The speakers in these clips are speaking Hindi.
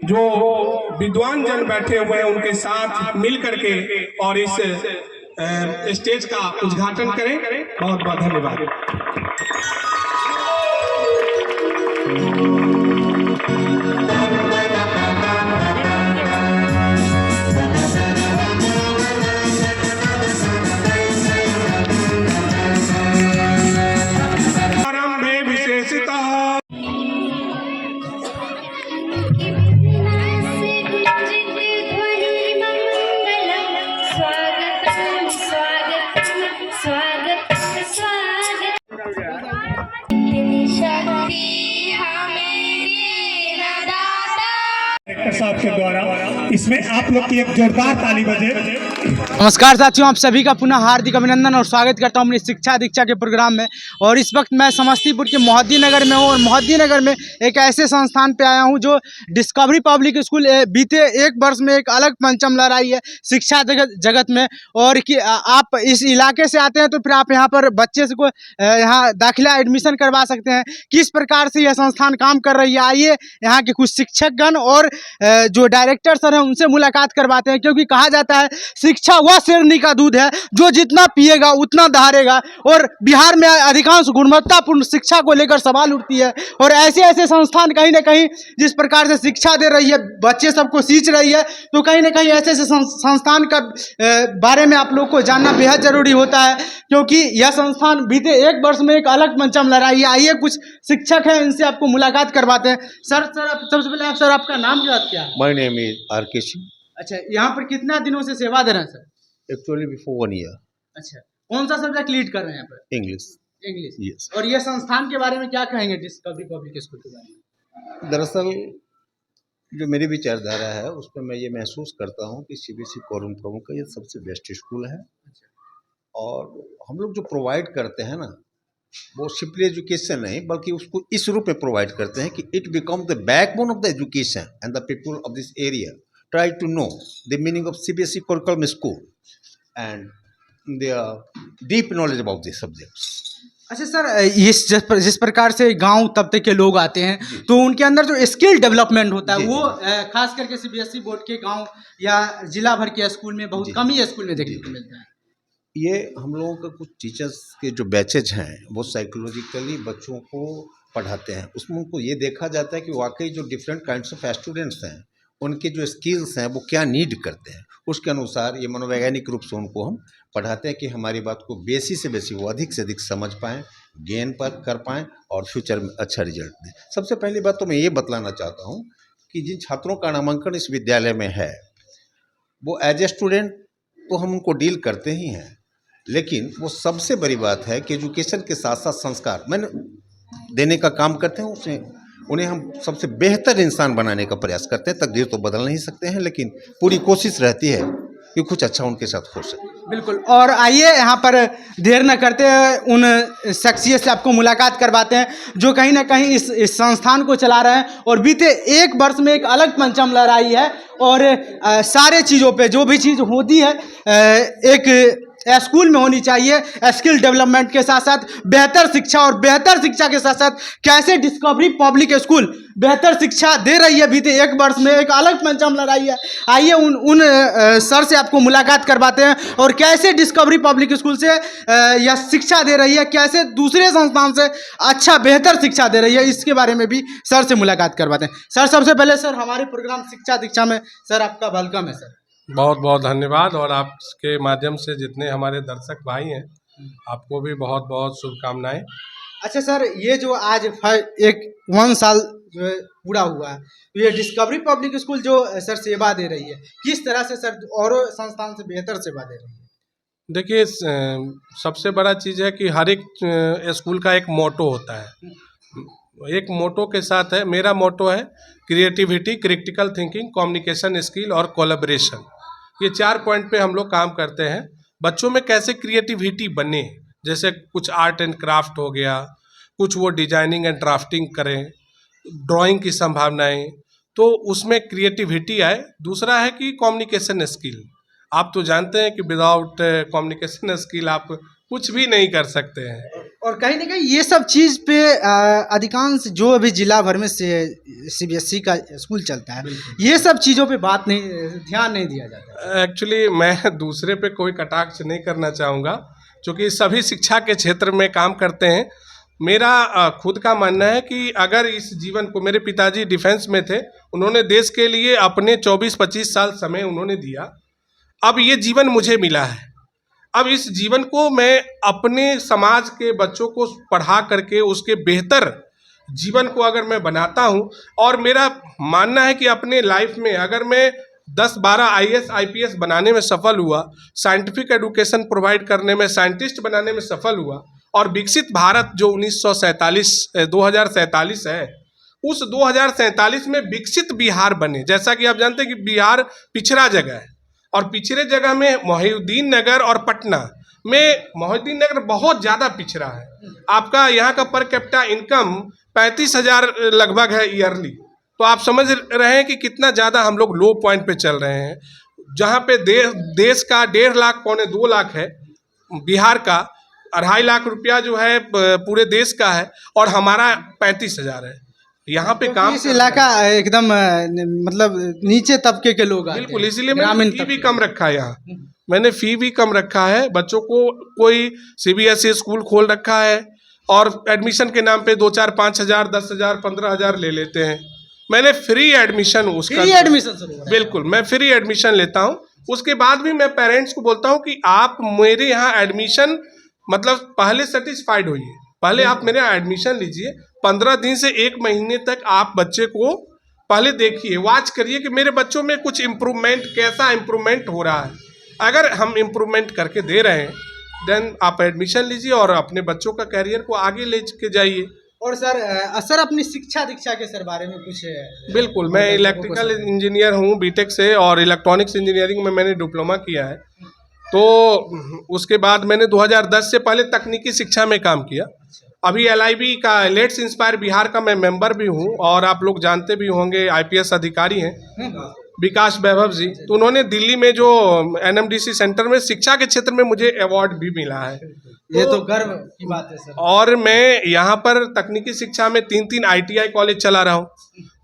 जो विद्वान जन बैठे हुए हैं उनके साथ मिल करके और इस स्टेज का उद्घाटन करें। बहुत बहुत धन्यवाद। साहब के द्वारा इसमें आप लोग की एक जोरदार ताली बजे। नमस्कार साथियों, आप सभी का पुनः हार्दिक अभिनंदन और स्वागत करता हूं अपनी शिक्षा दीक्षा के प्रोग्राम में। और इस वक्त मैं समस्तीपुर के मोहद्दी नगर में हूं और मोहद्दी नगर में एक ऐसे संस्थान पे आया हूं जो डिस्कवरी पब्लिक स्कूल बीते एक वर्ष में एक अलग पंचम लहराई है शिक्षा जगत में। और कि आप इस इलाके से आते हैं तो फिर आप यहाँ पर बच्चे को यहाँ दाखिला एडमिशन करवा सकते हैं। किस प्रकार से यह संस्थान काम कर रही है, आइए यहाँ के कुछ शिक्षकगण और जो डायरेक्टर सर हैं उनसे मुलाकात करवाते हैं। क्योंकि कहा जाता है शिक्षा वह शेरनी का दूध है जो जितना पिएगा उतना दहाड़ेगा। और बिहार में अधिकांश गुणवत्तापूर्ण शिक्षा को लेकर सवाल उठती है और ऐसे ऐसे संस्थान कहीं ना कहीं जिस प्रकार से शिक्षा दे रही है, बच्चे सबको सींच रही है, तो कहीं ना कहीं ऐसे ऐसे संस्थान का बारे में आप लोग को जानना बेहद जरूरी होता है। क्योंकि यह संस्थान बीते एक वर्ष में एक अलग पंचम लहराई है। आइए कुछ शिक्षक हैं, इनसे आपको मुलाकात करवाते हैं। सर सबसे पहले सर आपका नाम क्या है? My name is R K. Singh. अच्छा, यहाँ पर कितना दिनों से सेवा दे रहे हैं सर? Actually before 1 year. अच्छा, कौन सा सब्जेक्ट लीड कर रहे हैं यहाँ पर? इंग्लिश। यस। और ये संस्थान के बारे में क्या कहेंगे, डिस्कवरी पब्लिक स्कूल के बारे में? दरअसल जो मेरी विचारधारा है उस पर मैं ये महसूस करता हूँ कि सीबीएसई कोरम का ये सबसे बेस्ट स्कूल है। और हम लोग जो प्रोवाइड करते हैं ना, वो सिंपली एजुकेशन नहीं बल्कि उसको इस रूप में प्रोवाइड करते हैं कि it become the backbone of the education and the people of this area try to know the meaning of CBSE curriculum school and their deep knowledge about this subjects. अच्छा सर, जिस प्रकार से गांव तबके के लोग आते हैं तो उनके अंदर जो स्किल डेवलपमेंट होता है वो खास करके सीबीएसई बोर्ड के गांव या जिला भर के स्कूल में बहुत कम ही स्कूल में देखने को मिलता है। ये हम लोगों का कुछ टीचर्स के जो बैचेज हैं वो साइकोलॉजिकली बच्चों को पढ़ाते हैं। उसमें उनको ये देखा जाता है कि वाकई जो डिफरेंट काइंड्स ऑफ स्टूडेंट्स हैं उनके जो स्किल्स हैं वो क्या नीड करते हैं, उसके अनुसार ये मनोवैज्ञानिक रूप से उनको हम पढ़ाते हैं कि हमारी बात को बेसी से बेसी वो अधिक से अधिक समझ पाएँ, गेन पर कर पाएँ और फ्यूचर में अच्छा रिजल्ट दें। सबसे पहली बात तो मैं ये बतलाना चाहता हूँ कि जिन छात्रों का नामांकन इस विद्यालय में है वो एज ए स्टूडेंट तो हम उनको डील करते ही हैं, लेकिन वो सबसे बड़ी बात है कि एजुकेशन के साथ साथ संस्कार मैंने देने का काम करते हैं। उसमें उन्हें हम सबसे बेहतर इंसान बनाने का प्रयास करते हैं। तकदीर तो बदल नहीं सकते हैं, लेकिन पूरी कोशिश रहती है कि कुछ अच्छा उनके साथ हो सके। बिल्कुल। और आइए यहाँ पर देर न करते उन शख्सियत से आपको मुलाकात करवाते हैं जो कहीं ना कहीं इस संस्थान को चला रहे हैं और बीते एक वर्ष में एक अलग पंचम लहराई है। और सारे चीज़ों पे जो भी चीज़ होती है एक स्कूल में होनी चाहिए। स्किल डेवलपमेंट के साथ साथ बेहतर शिक्षा और बेहतर शिक्षा के साथ साथ कैसे डिस्कवरी पब्लिक स्कूल बेहतर शिक्षा दे रही है बीते एक वर्ष में एक अलग पंचम लहराई है। आइए उन सर से आपको मुलाकात करवाते हैं और कैसे डिस्कवरी पब्लिक स्कूल से यह शिक्षा दे रही है, कैसे दूसरे संस्थान से अच्छा बेहतर शिक्षा दे रही है, इसके बारे में भी सर से मुलाकात करवाते हैं। सर सबसे पहले सर हमारे प्रोग्राम शिक्षा दीक्षा में सर आपका वेलकम है सर। बहुत बहुत धन्यवाद। और आपके माध्यम से जितने हमारे दर्शक भाई हैं आपको भी बहुत बहुत शुभकामनाएं। अच्छा सर, ये जो आज एक 1 साल जो है पूरा हुआ है, तो ये डिस्कवरी पब्लिक स्कूल जो सर सेवा दे रही है, किस तरह से सर और संस्थान से बेहतर सेवा दे रही है? देखिए, सबसे बड़ा चीज़ है कि हर एक स्कूल का एक मोटो होता है। एक मोटो के साथ है, मेरा मोटो है creativity, critical thinking, communication skill और कोलैबोरेशन। ये 4 पॉइंट पे हम लोग काम करते हैं। बच्चों में कैसे क्रिएटिविटी बने, जैसे कुछ आर्ट एंड क्राफ्ट हो गया, कुछ वो डिजाइनिंग एंड ड्राफ्टिंग करें, ड्राइंग की संभावनाएं, तो उसमें क्रिएटिविटी आए। दूसरा है कि कम्युनिकेशन स्किल। आप तो जानते हैं कि विदाउट कम्युनिकेशन स्किल आप कुछ भी नहीं कर सकते हैं। और कहीं ना कहीं ये सब चीज़ पे अधिकांश जो अभी जिला भर में से CBSE का स्कूल चलता है, ये सब चीज़ों पे ध्यान नहीं दिया जाता। एक्चुअली मैं दूसरे पे कोई कटाक्ष नहीं करना चाहूँगा, क्योंकि सभी शिक्षा के क्षेत्र में काम करते हैं। मेरा खुद का मानना है कि अगर इस जीवन को, मेरे पिताजी डिफेंस में थे, उन्होंने देश के लिए अपने 24-25 साल समय उन्होंने दिया। अब ये जीवन मुझे मिला है, अब इस जीवन को मैं अपने समाज के बच्चों को पढ़ा करके उसके बेहतर जीवन को अगर मैं बनाता हूँ, और मेरा मानना है कि अपने लाइफ में अगर मैं 10-12 IAS IPS बनाने में सफल हुआ, साइंटिफिक एजुकेशन प्रोवाइड करने में, साइंटिस्ट बनाने में सफल हुआ, और विकसित भारत जो 2047 है, उस 2047 में विकसित बिहार बने। जैसा कि आप जानते हैं कि बिहार पिछड़ा जगह है, और पिछड़े जगह में मोहिउद्दीन नगर और पटना में मोहिउद्दीन नगर बहुत ज़्यादा पिछड़ा है। आपका यहाँ का पर कैपिटा इनकम 35,000 लगभग है ईयरली, तो आप समझ रहे हैं कि कितना ज़्यादा हम लोग लो पॉइंट पे चल रहे हैं। जहाँ पे देश का 1.5 लाख पौने 2 लाख है, बिहार का 2.5 लाख रुपया जो है पूरे देश का है, और हमारा 35,000 है। यहाँ पे काम इस इलाका एकदम मतलब नीचे तबके के लोग आते हैं। बिल्कुल, इसीलिए मैंने फी भी कम रखा है यहाँ। मैंने फी भी कम रखा है, बच्चों को कोई CBSE स्कूल खोल रखा है, और एडमिशन के नाम पे 2-4-5 हज़ार, 10,000, 15,000 ले लेते हैं। मैंने फ्री एडमिशन बिल्कुल, मैं फ्री एडमिशन लेता हूँ। उसके बाद भी मैं पेरेंट्स को बोलता हूँ कि आप मेरे यहाँ एडमिशन मतलब पहले सेटिस्फाइड होइए, पहले आप मेरे यहाँ एडमिशन लीजिए। 15 दिन से 1 महीने तक आप बच्चे को पहले देखिए, वॉच करिए कि मेरे बच्चों में कुछ इम्प्रूवमेंट, कैसा इम्प्रूवमेंट हो रहा है। अगर हम इम्प्रूवमेंट करके दे रहे हैं, देन आप एडमिशन लीजिए और अपने बच्चों का कैरियर को आगे ले के जाइए। और सर अपनी शिक्षा दीक्षा के सर बारे में कुछ? बिल्कुल, मैं इलेक्ट्रिकल इंजीनियर हूँ बीटेक से, और इलेक्ट्रॉनिक्स इंजीनियरिंग में मैंने डिप्लोमा किया है। तो उसके बाद मैंने 2010 से पहले तकनीकी शिक्षा में काम किया। अभी LIB का, लेट्स इंस्पायर बिहार का मैं मेंबर भी हूँ, और आप लोग जानते भी होंगे IPS अधिकारी हैं विकास वैभव जी, तो उन्होंने दिल्ली में जो NMDC सेंटर में शिक्षा के क्षेत्र में मुझे अवार्ड भी मिला है। ये तो गर्व की बात है सर। और मैं यहाँ पर तकनीकी शिक्षा में 3 ITI कॉलेज चला रहा हूँ,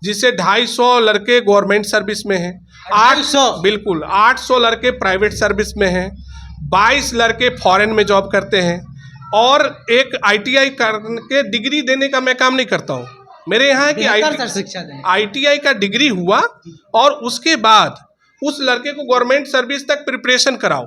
जिससे 250 लड़के गवर्नमेंट सर्विस में हैं, 800 बिल्कुल 800 लड़के प्राइवेट सर्विस में हैं, 22 लड़के फॉरेन में जॉब करते हैं, और एक ITI करके डिग्री देने का मैं काम नहीं करता हूँ। मेरे यहाँ है कि ITI का डिग्री हुआ, और उसके बाद उस लड़के को गवर्नमेंट सर्विस तक प्रिपरेशन कराओ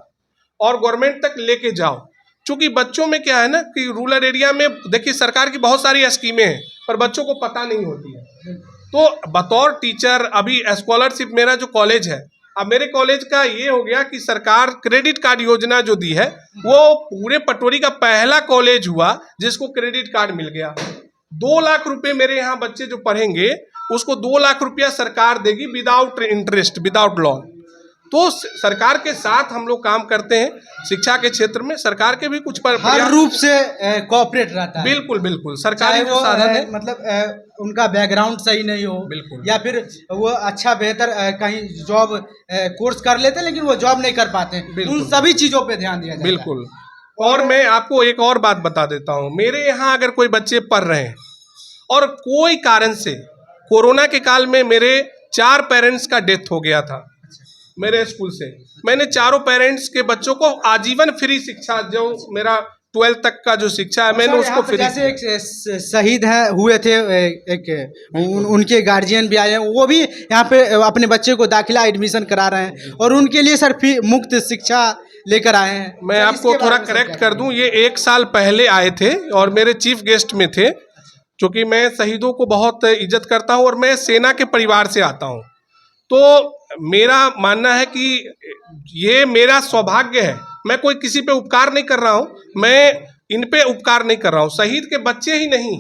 और गवर्नमेंट तक लेके जाओ। चूँकि बच्चों में क्या है ना कि रूरल एरिया में देखिए सरकार की बहुत सारी स्कीमें हैं, पर बच्चों को पता नहीं होती है। तो बतौर टीचर अभी स्कॉलरशिप, मेरा जो कॉलेज है, अब मेरे कॉलेज का ये हो गया कि सरकार क्रेडिट कार्ड योजना जो दी है, वो पूरे पटोरी का पहला कॉलेज हुआ जिसको क्रेडिट कार्ड मिल गया। 2 लाख रुपए मेरे यहाँ बच्चे जो पढ़ेंगे उसको 2 लाख रुपया सरकार देगी विदाउट इंटरेस्ट, विदाउट लॉन। तो सरकार के साथ हम लोग काम करते हैं। शिक्षा के क्षेत्र में सरकार के भी कुछ हर रूप से कोऑपरेट रहता है। बिल्कुल बिल्कुल, सरकारी जो साधन है, मतलब उनका बैकग्राउंड सही नहीं हो, बिल्कुल, या फिर वो अच्छा बेहतर कहीं जॉब कोर्स कर लेते हैं लेकिन वो जॉब नहीं कर पाते, उन सभी चीज़ों पे ध्यान दिया जाता है। बिल्कुल। और मैं आपको एक और बात बता देता हूँ, मेरे यहाँ अगर कोई बच्चे पढ़ रहे हैं और कोई कारण से, कोरोना के काल में मेरे 4 पेरेंट्स का डेथ हो गया था मेरे स्कूल से, मैंने 4 पेरेंट्स के बच्चों को आजीवन फ्री शिक्षा, जो मेरा 12th तक का जो शिक्षा है, मैंने उसको फ्री। जैसे एक शहीद है हुए थे, उनके गार्जियन भी आए हैं, वो भी यहाँ पे अपने बच्चे को दाखिला एडमिशन करा रहे हैं, और उनके लिए सर मुफ्त शिक्षा लेकर आए हैं। मैं आपको थोड़ा करेक्ट कर दूं, ये 1 साल पहले आए थे और मेरे चीफ गेस्ट में थे, क्योंकि मैं शहीदों को बहुत इज्जत करता हूं और मैं सेना के परिवार से आता हूं। तो मेरा मानना है कि ये मेरा सौभाग्य है, मैं कोई किसी पे उपकार नहीं कर रहा हूं, मैं इन पे उपकार नहीं कर रहा हूं। शहीद के बच्चे ही नहीं,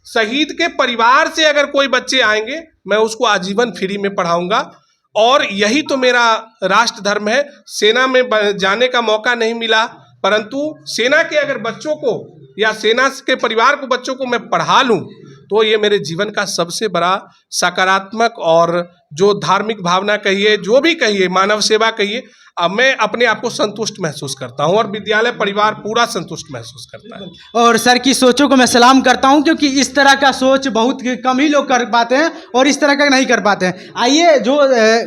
शहीद के परिवार से अगर कोई बच्चे आएंगे, मैं उसको आजीवन फ्री में पढ़ाऊंगा, और यही तो मेरा राष्ट्र धर्म है। सेना में जाने का मौका नहीं मिला, परंतु सेना के अगर बच्चों को या सेना के परिवार को बच्चों को मैं पढ़ा लूं, तो ये मेरे जीवन का सबसे बड़ा सकारात्मक और जो धार्मिक भावना कहिए, जो भी कहिए, मानव सेवा कहिए, अब मैं अपने आप को संतुष्ट महसूस करता हूँ और विद्यालय परिवार पूरा संतुष्ट महसूस करता है। और सर की सोचों को मैं सलाम करता हूं, क्योंकि इस तरह का सोच बहुत कम ही लोग कर पाते हैं और इस तरह का नहीं कर पाते हैं। आइए, जो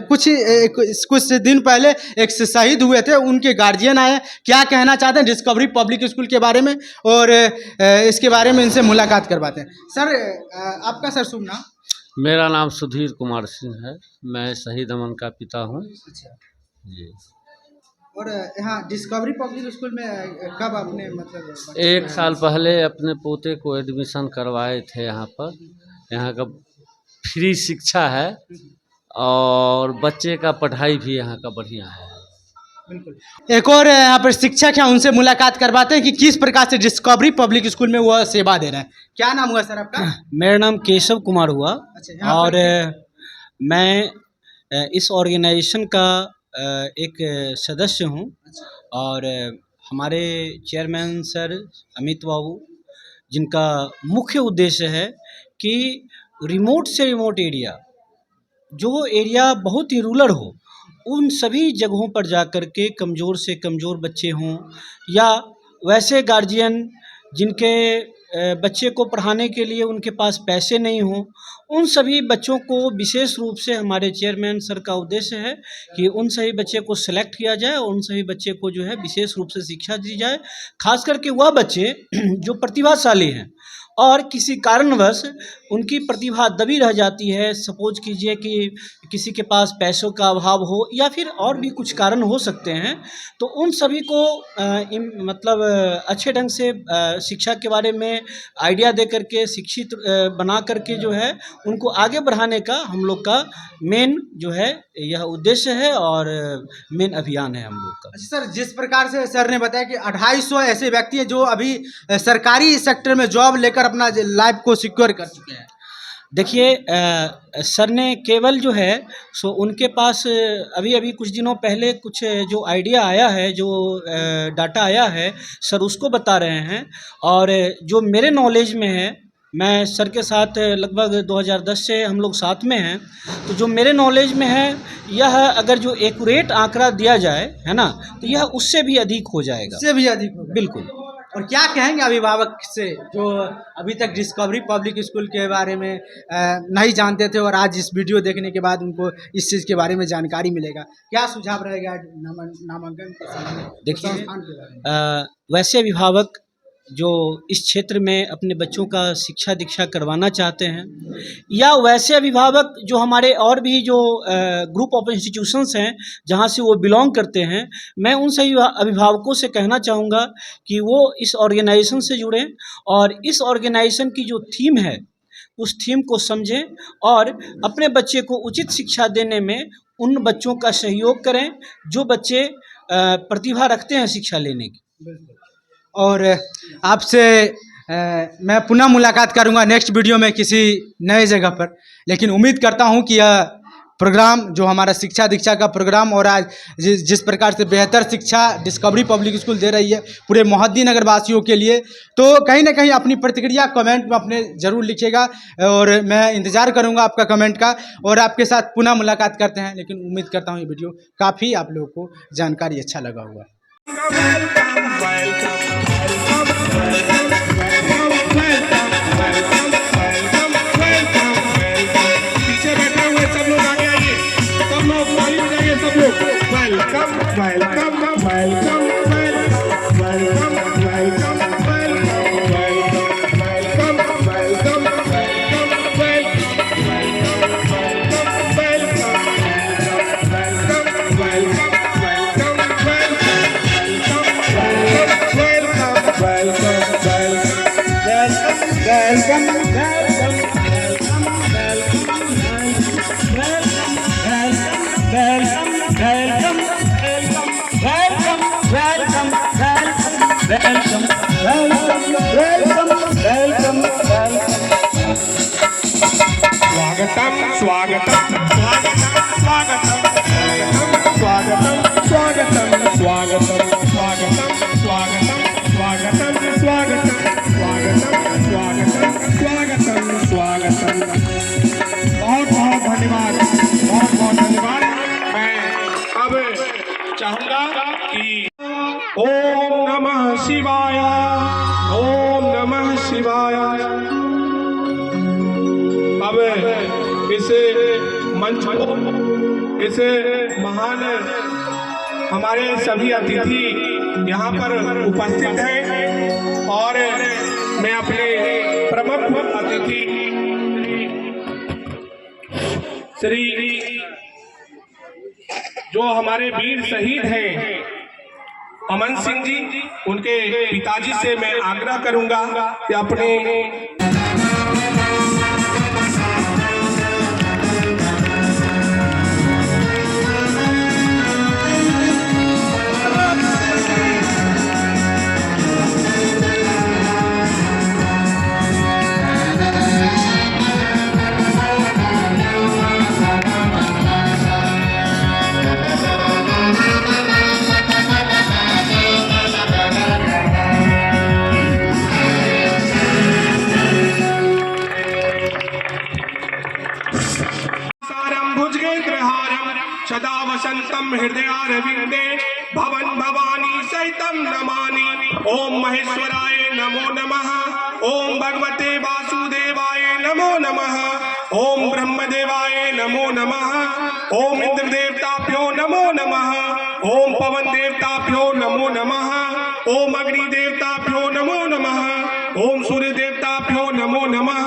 कुछ दिन पहले एक शहीद हुए थे, उनके गार्जियन आए, क्या कहना चाहते हैं डिस्कवरी पब्लिक स्कूल के बारे में, और इसके बारे में इनसे मुलाकात करवाते हैं। सर, आपका सर शुभ नाम? मेरा नाम सुधीर कुमार सिंह है। मैं शहीद अमन का पिता हूँ। अच्छा। जी। और यहाँ डिस्कवरी पब्लिक स्कूल में कब आपने मतलब 1 साल पहले अपने पोते को एडमिशन करवाए थे यहाँ पर। यहाँ का फ्री शिक्षा है और बच्चे का पढ़ाई भी यहाँ का बढ़िया है। बिल्कुल। एक और यहाँ पर शिक्षक हैं, उनसे मुलाकात करवाते हैं कि किस प्रकार से डिस्कवरी पब्लिक स्कूल में वह सेवा दे रहे हैं। क्या नाम हुआ सर आपका? मेरा नाम केशव कुमार हुआ। अच्छा। और मैं इस ऑर्गेनाइजेशन का एक सदस्य हूँ। और हमारे चेयरमैन सर अमित बाबू, जिनका मुख्य उद्देश्य है कि रिमोट से रिमोट एरिया, जो एरिया बहुत ही रूरल हो, उन सभी जगहों पर जाकर के कमज़ोर से कमज़ोर बच्चे हों या वैसे गार्जियन जिनके बच्चे को पढ़ाने के लिए उनके पास पैसे नहीं हों, उन सभी बच्चों को विशेष रूप से हमारे चेयरमैन सर का उद्देश्य है कि उन सभी बच्चे को सेलेक्ट किया जाए और उन सभी बच्चे को जो है विशेष रूप से शिक्षा दी जाए। खास करके वह बच्चे जो प्रतिभाशाली हैं और किसी कारणवश उनकी प्रतिभा दबी रह जाती है, सपोज कीजिए कि किसी के पास पैसों का अभाव हो या फिर और भी कुछ कारण हो सकते हैं, तो उन सभी को मतलब अच्छे ढंग से शिक्षा के बारे में आइडिया दे करके शिक्षित बना करके जो है उनको आगे बढ़ाने का हम लोग का मेन जो है यह उद्देश्य है और मेन अभियान है हम लोग का। अच्छा सर, जिस प्रकार से सर ने बताया कि 250 ऐसे व्यक्ति हैं जो अभी सरकारी सेक्टर में जॉब लेकर अपना लाइफ को सिक्योर कर चुके हैं। देखिए, सर ने केवल जो है सो उनके पास अभी कुछ दिनों पहले कुछ जो आइडिया आया है, जो डाटा आया है, सर उसको बता रहे हैं। और जो मेरे नॉलेज में है, मैं सर के साथ लगभग 2010 से हम लोग साथ में हैं, तो जो मेरे नॉलेज में है यह अगर जो एक्यूरेट आंकड़ा दिया जाए है ना, तो यह उससे भी अधिक हो जाएगा। उससे भी अधिक होगा। बिल्कुल। और क्या कहेंगे अभिभावक से जो अभी तक डिस्कवरी पब्लिक स्कूल के बारे में नहीं जानते थे और आज इस वीडियो देखने के बाद उनको इस चीज़ के बारे में जानकारी मिलेगा? क्या सुझाव रहेगा नामांकन के संस्थान के बारे में? वैसे अभिभावक जो इस क्षेत्र में अपने बच्चों का शिक्षा दीक्षा करवाना चाहते हैं, या वैसे अभिभावक जो हमारे और भी जो ग्रुप ऑफ इंस्टीट्यूशंस हैं जहां से वो बिलोंग करते हैं, मैं उन सभी अभिभावकों से कहना चाहूँगा कि वो इस ऑर्गेनाइजेशन से जुड़ें और इस ऑर्गेनाइजेशन की जो थीम है उस थीम को समझें और अपने बच्चे को उचित शिक्षा देने में उन बच्चों का सहयोग करें जो बच्चे प्रतिभा रखते हैं शिक्षा लेने की। और आपसे मैं पुनः मुलाकात करूंगा नेक्स्ट वीडियो में किसी नए जगह पर, लेकिन उम्मीद करता हूं कि यह प्रोग्राम जो हमारा शिक्षा दीक्षा का प्रोग्राम और आज जिस प्रकार से बेहतर शिक्षा डिस्कवरी पब्लिक स्कूल दे रही है पूरे मोहद्दी नगर वासियों के लिए, तो कहीं ना कहीं अपनी प्रतिक्रिया कमेंट में अपने ज़रूर लिखिएगा और मैं इंतज़ार करूंगा आपका कमेंट का। और आपके साथ पुनः मुलाकात करते हैं, लेकिन उम्मीद करता हूँ ये वीडियो काफ़ी आप लोगों को जानकारी अच्छा लगा होगा। बहुत बहुत धन्यवाद। शिवाय, ओम नमः शिवाय। अब इस मंच को, इस महान हमारे सभी अतिथि यहाँ पर उपस्थित हैं और मैं अपने प्रमुख अतिथि श्री जो हमारे वीर शहीद हैं अमन सिंह जी, उनके पिताजी से मैं आग्रह करूंगा कि अपने सदा वसंतम हृदयारविंदे भवन भवानी सहितम नमानि। ओम महेश्वराय नमो नमः, ओम भगवते वासुदेवाय नमो नमः, ओम ब्रह्मदेवाय नमो नमः, ओम इंद्र देवताभ्यो नमो नमः, ओम पवन देवताभ्यो नमो नमः, ओम अग्नि देवताभ्यो नमो नमः, ओम सूर्य देवताभ्यो नमो नमः,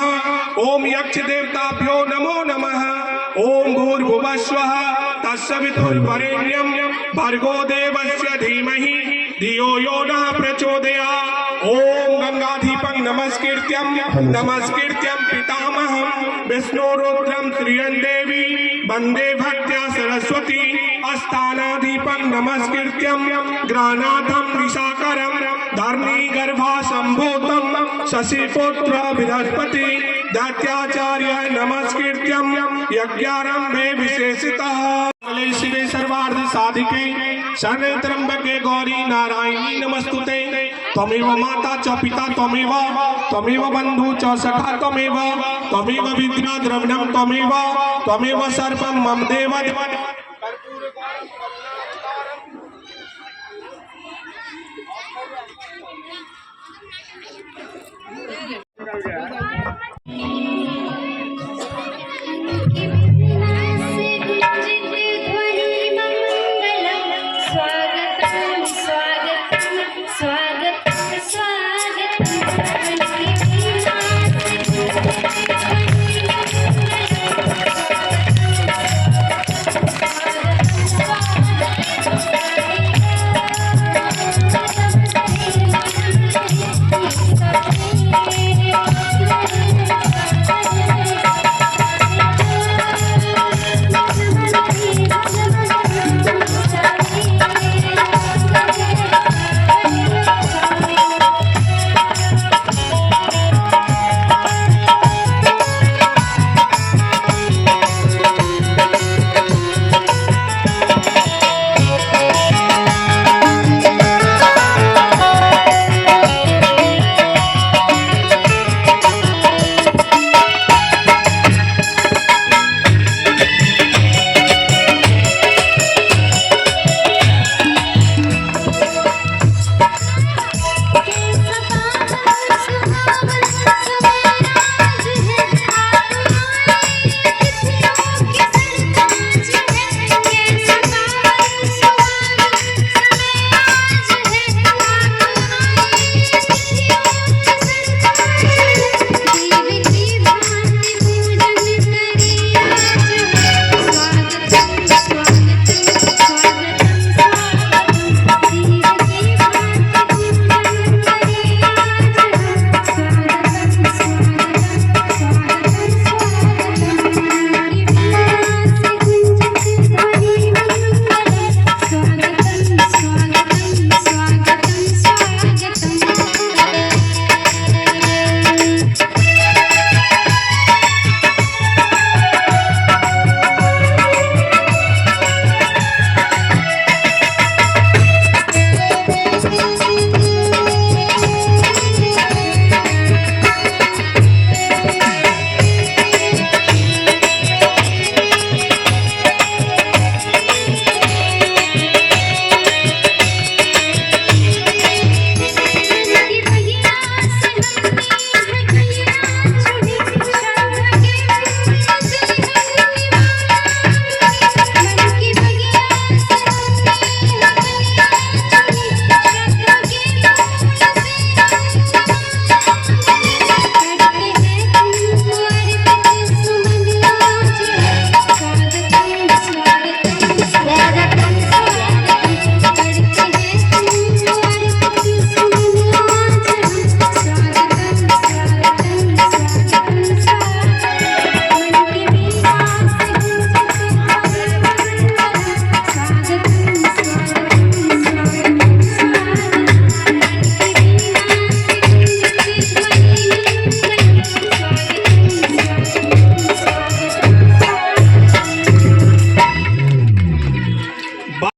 ओम यक्ष देवताभ्यो नमो नमः, ओम भूर्भुवस्वः तत्सवितुर्वरेण्यं भर्गो देवस्य धीमहि धियो यो नः प्रचोदयात्। ओम गंगाधीपं नमस्कृत्यं पितामहं विष्णुरुद्रं श्रियं देवी वंदे भक्त्या सरस्वती। अस्थानाधीपं नमस्कृत्यं ग्रानाथं विशाकरं धरणीगर्भा सम्भूतं शशिपुत्र बृहस्पति। दैत्याचार्य नमस्कृत्यं यज्ञारंभे विशेषितः। शिवे सर्वार्थ साधिके शरण्ये त्र्यंबके गौरी नारायणी नमस्तुते। त्वमेव माता च पिता त्वमेव, त्वमेव बंधु च सखा त्वमेव, त्वमेव विद्या द्रविणं त्वमेव, त्वमेव सर्वं मम देव।